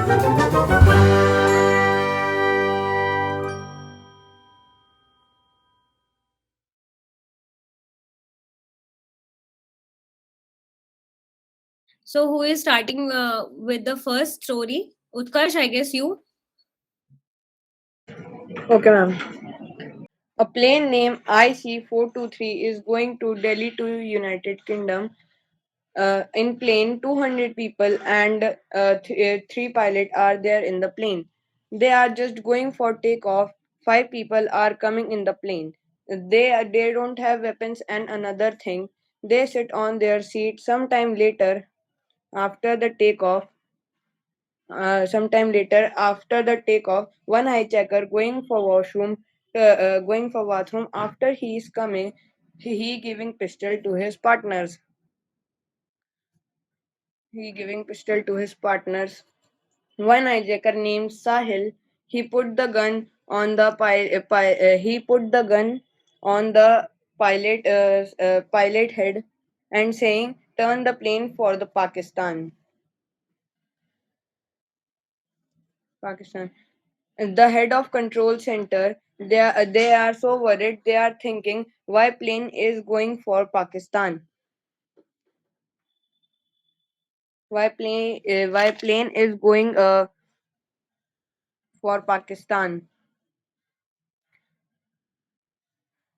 So, who is starting with the first story? Utkarsh, I guess you. Okay, ma'am. A plane named IC423 is going to Delhi to United Kingdom. In plane, 200 people and three pilots are there in the plane. They are just going for takeoff. Five people are coming in the plane. They don't have weapons and another thing. They sit on their seat. After the takeoff, Sometime later, after the takeoff, one hijacker going for bathroom. After he is coming, he giving pistol to his partners. He giving pistol to his partners. One hijacker named Sahil. He put the gun on the he put the gun on the pilot head and saying, "Turn the plane for the Pakistan." Pakistan. The head of control center, they are so worried. They are thinking why plane is going for Pakistan. Why plane is going for Pakistan.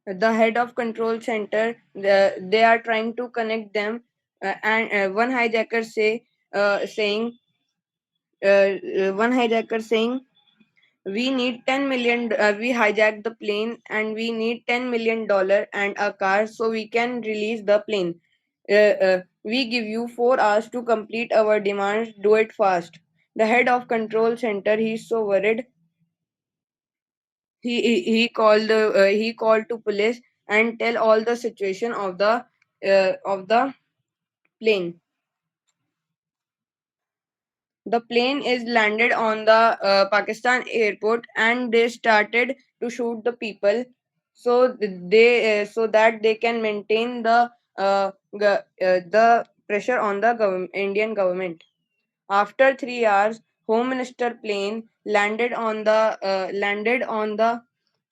The head of control center, they are trying to connect them, and one hijacker saying one hijacker saying, we need 10 million. We hijacked the plane and we need $10 million and a car so we can release the plane. We give you 4 hours to complete our demands. Do it fast. The head of control center, he's so worried. He called to police and tell all the situation of the plane. The plane is landed on the Pakistan airport, and they started to shoot the people, so that they can maintain the pressure on the Indian government. After 3 hours, Home Minister plane landed on the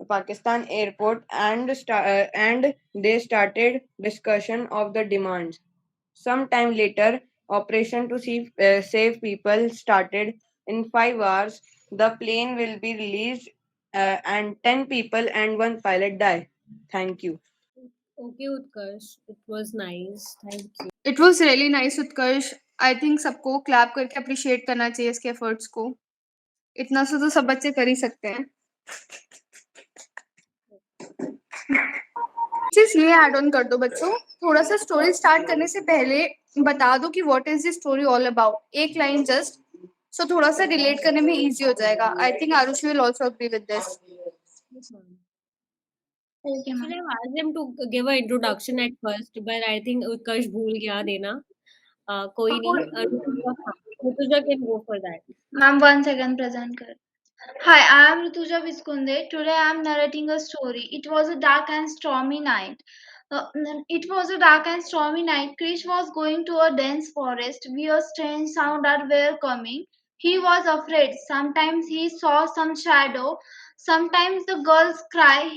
Pakistan airport, and they started discussion of the demands. Some time later, operation to save people started. In 5 hours, the plane will be released, and 10 people and one pilot die. Thank you. Okay, Utkarsh. It was nice. Thank you. It was really nice Utkarsh. I think सबको clap करके appreciate करना चाहिए इसके efforts को. इतना सा तो सब बच्चे कर ही सकते हैं. जस्ट ये ऐड ऑन कर दो बच्चों, थोड़ा सा स्टोरी स्टार्ट करने से पहले बता दो कि what is the story all about. एक लाइन जस्ट, सो थोड़ा सा रिलेट करने में इजी हो जाएगा. I think Arushi will also agree with this. Yes, ma'am. Okay, Should ma'am. have asked them to give an introduction at first, but I think Utkarsh भूल गया देना. कोई नहीं. Rutuja can go for that. Ma'am, 1 second, present kar. Hi, I am Rituja Viskunde. Today I am narrating a story. It was a dark and stormy night. Krish was going to a dense forest where strange sounds were coming. He was afraid. Sometimes he saw some shadow. Sometimes the girl's cry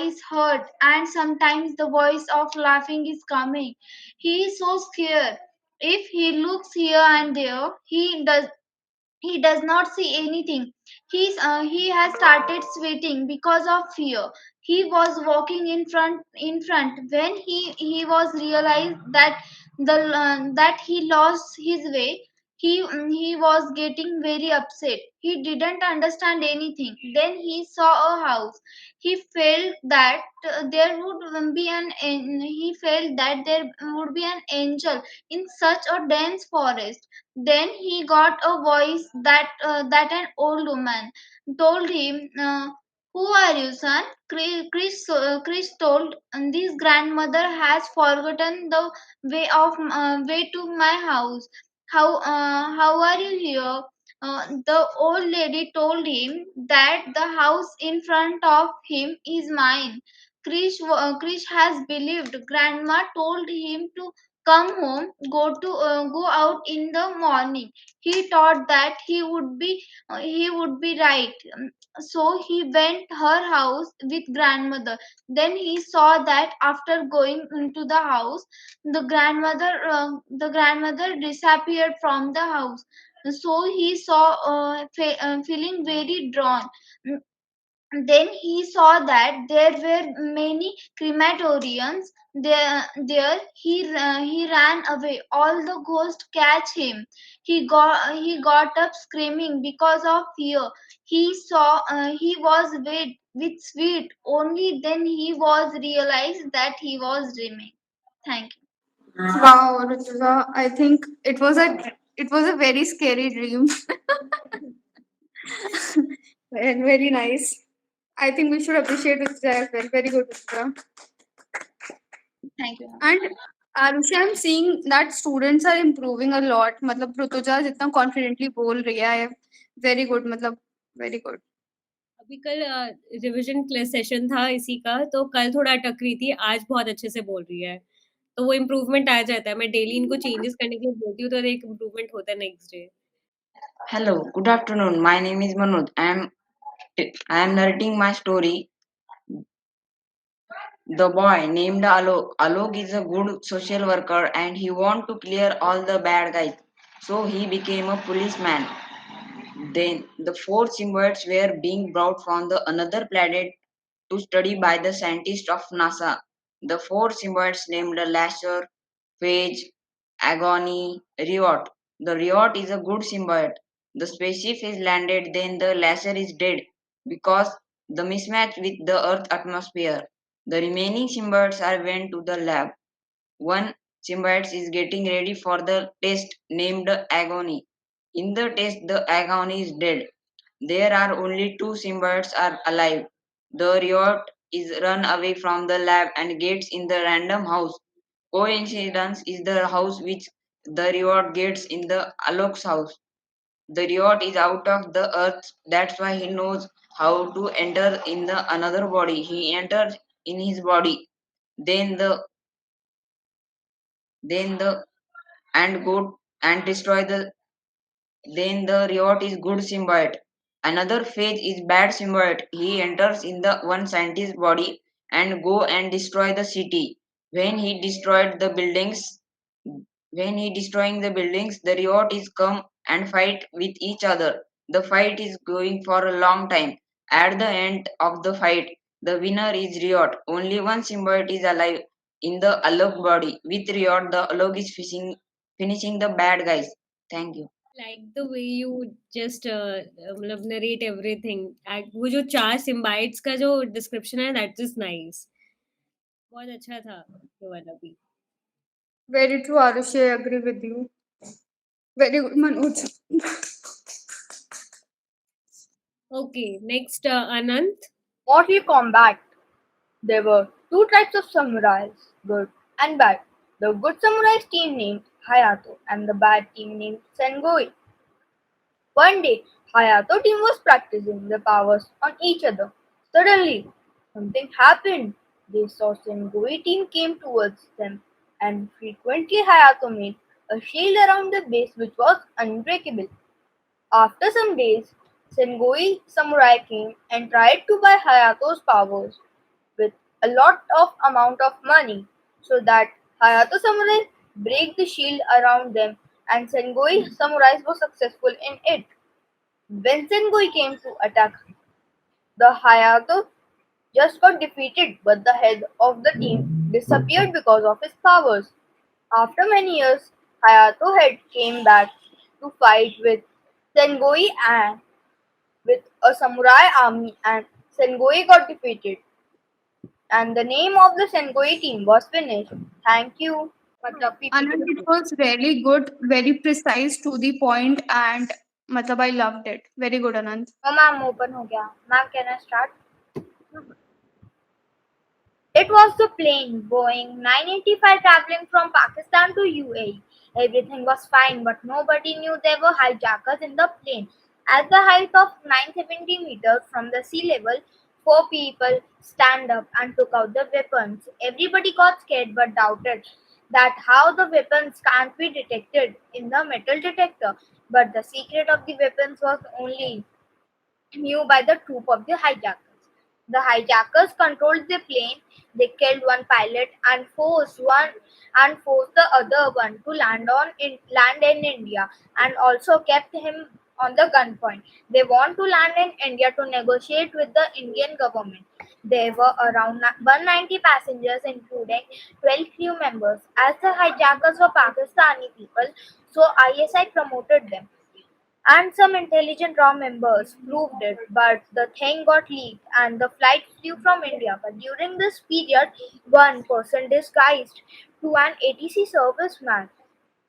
is heard, and sometimes the voice of laughing is coming. He is so scared. If he looks here and there, he does not see anything. He has started sweating because of fear. He was walking in front when he was realized that he lost his way. He was getting very upset. He didn't understand anything. Then he saw a house. He felt that there would be an angel in such a dense forest. Then he got a voice that an old woman told him, "Who are you, son?" Chris told, "This grandmother has forgotten the way to my house. How are you here?" The old lady told him that the house in front of him is mine. Krish has believed. Grandma told him to come home, go out in the morning. He thought that he would be right. So he went her house with grandmother. Then he saw that after going into the house, the grandmother disappeared from the house. So he saw feeling very drawn. Then he saw that there were many crematoriums he ran away. All the ghosts catch him. He got up screaming because of fear. He was with sweet. Only then he was realized that he was dreaming. Thank you. Wow, Rutuja, I think it was a very scary dream. And very nice. I think we should appreciate Rutuja as well. Very good, Rutuja. Thank you. And Arusha, I'm seeing that students are improving a lot. मतलब Rutuja जितना confidently बोल रही है, very good. मतलब very good. अभी कल revision session था इसी का, तो कल थोड़ा अटक रही थी, आज बहुत अच्छे से बोल रही है, तो वो इम्प्रूवमेंट आ जाता है। मैं डेली इनको चेंजेस करने के लिए बोलती हूँ, तो एक इम्प्रूवमेंट होता है next day. Hello, good afternoon. My name is Manoj. I am narrating my story. The boy named Alok. Alok is a good social worker and he want to clear all the bad guys. So he became a policeman. Then the four symbiotes were being brought from the another planet to study by the scientists of NASA. The four symbiotes named Lasher, Phage, Agony, Riot. The Riot is a good symbiote. The spaceship is landed, then the Lasher is dead because the mismatch with the Earth atmosphere. The remaining symbiotes are went to the lab. One symbiote is getting ready for the test named Agony. In the test, the Agony is dead. There are only two symbiotes are alive. The riot is run away from the lab and gets in the random house. Coincidence is the house which the riot gets in the Alok's house. The riot is out of the earth, that's why he knows how to enter in the another body. He enters in his body. Then the and go and destroy the then the riot is good symbiote. Another phase is bad symbiote. He enters in the one scientist's body and go and destroy the city. When he destroyed the buildings, when he destroying the buildings, the riot is come and fight with each other. The fight is going for a long time. At the end of the fight, the winner is Riot. Only one symbiote is alive in the Alok body. With Riot, the Alok is finishing the bad guys. Thank you. Like the way you just मतलब narrate everything. वो जो 4 सिम्बाइट्स का जो description है, that is nice, बहुत अच्छा था ये वाला भी। Very true, Arushi. I agree with you. Very good, Manoj. Okay, next Anant. Mortal Kombat. There were two types of samurais, good and bad. The good samurais team named Hayato and the bad team named Sengoi. One day, Hayato team was practicing their powers on each other. Suddenly, something happened. They saw Sengoi team came towards them, and frequently Hayato made a shield around the base which was unbreakable. After some days, Sengoi samurai came and tried to buy Hayato's powers with a lot of amount of money so that Hayato samurai break the shield around them and Sengoi samurais were successful in it. When Sengoi came to attack, the Hayato just got defeated but the head of the team disappeared because of his powers. After many years, Hayato head came back to fight with Sengoi and with a samurai army and Sengoi got defeated. And the name of the Sengoi team was finished. Thank you. मतलब Anand, it was really good, very precise to the point, and मतलब I loved it. Very good, Anand. Ma'am open हो गया ma'am can I start It was the plane Boeing 985 traveling from Pakistan to UAE. Everything was fine, but nobody knew there were hijackers in the plane. At the height of 970 meters from the sea level, four people stand up and took out their weapons. Everybody got scared but doubted. that how the weapons can't be detected in the metal detector, but the secret of the weapons was only knew by the troop of the hijackers. The hijackers controlled the plane. They killed one pilot and forced the other one to land in India, and also kept him on the gunpoint. They want to land in India to negotiate with the Indian government. There were around 190 passengers, including 12 crew members. As the hijackers were Pakistani people, so ISI promoted them, and some intelligent raw members proved it, but the thing got leaked and the flight flew from India. But during this period, one person disguised to an ATC serviceman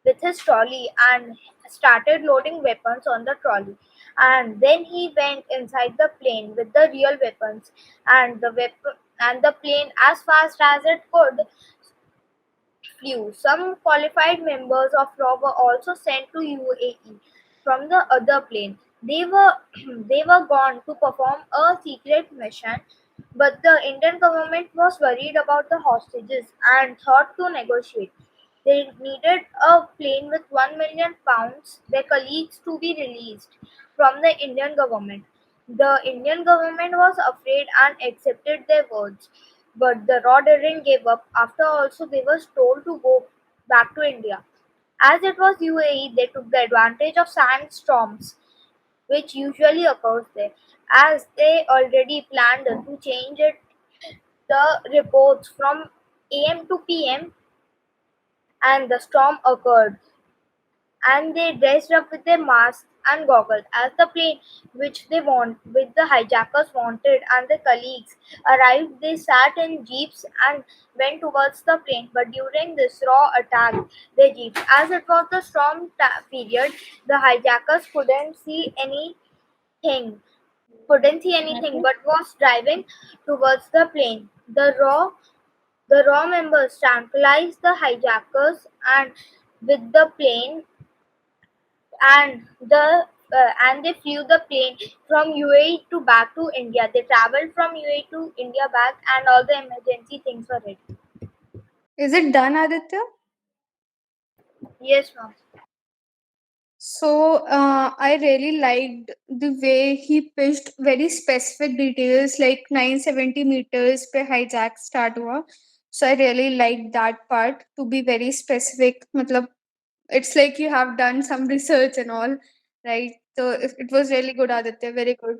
with his trolley and started loading weapons on the trolley. And then he went inside the plane with the real weapons, and the plane, as fast as it could, flew. Some qualified members of RAW were also sent to UAE from the other plane. They were they were gone to perform a secret mission, but the Indian government was worried about the hostages and thought to negotiate. They needed a plane with 1 million pounds, their colleagues, to be released from the Indian government. The Indian government was afraid and accepted their words, but the raw didn't give up. After also they were told to go back to India. As it was UAE, they took the advantage of sandstorms, which usually occurs there. As they already planned to change it, the reports from AM to PM, and the storm occurred, and they dressed up with their masks and goggles. As the plane which the hijackers wanted and their colleagues arrived, they sat in jeeps and went towards the plane. But during this raw attacked the jeeps. As it was the period, the hijackers couldn't see anything, but was driving towards the plane. The raw members tranquilized the hijackers and with the plane, and they flew the plane from UAE to back to India. They traveled from UAE to India back, and all the emergency things were ready. Is it done, Aditya? Yes, ma'am. So I really liked the way he pitched very specific details like 970 meters per hijack start हुआ. So I really liked that part to be very specific. मतलब, it's like you have done some research and all, right? So it was really good, Aditya. Very good.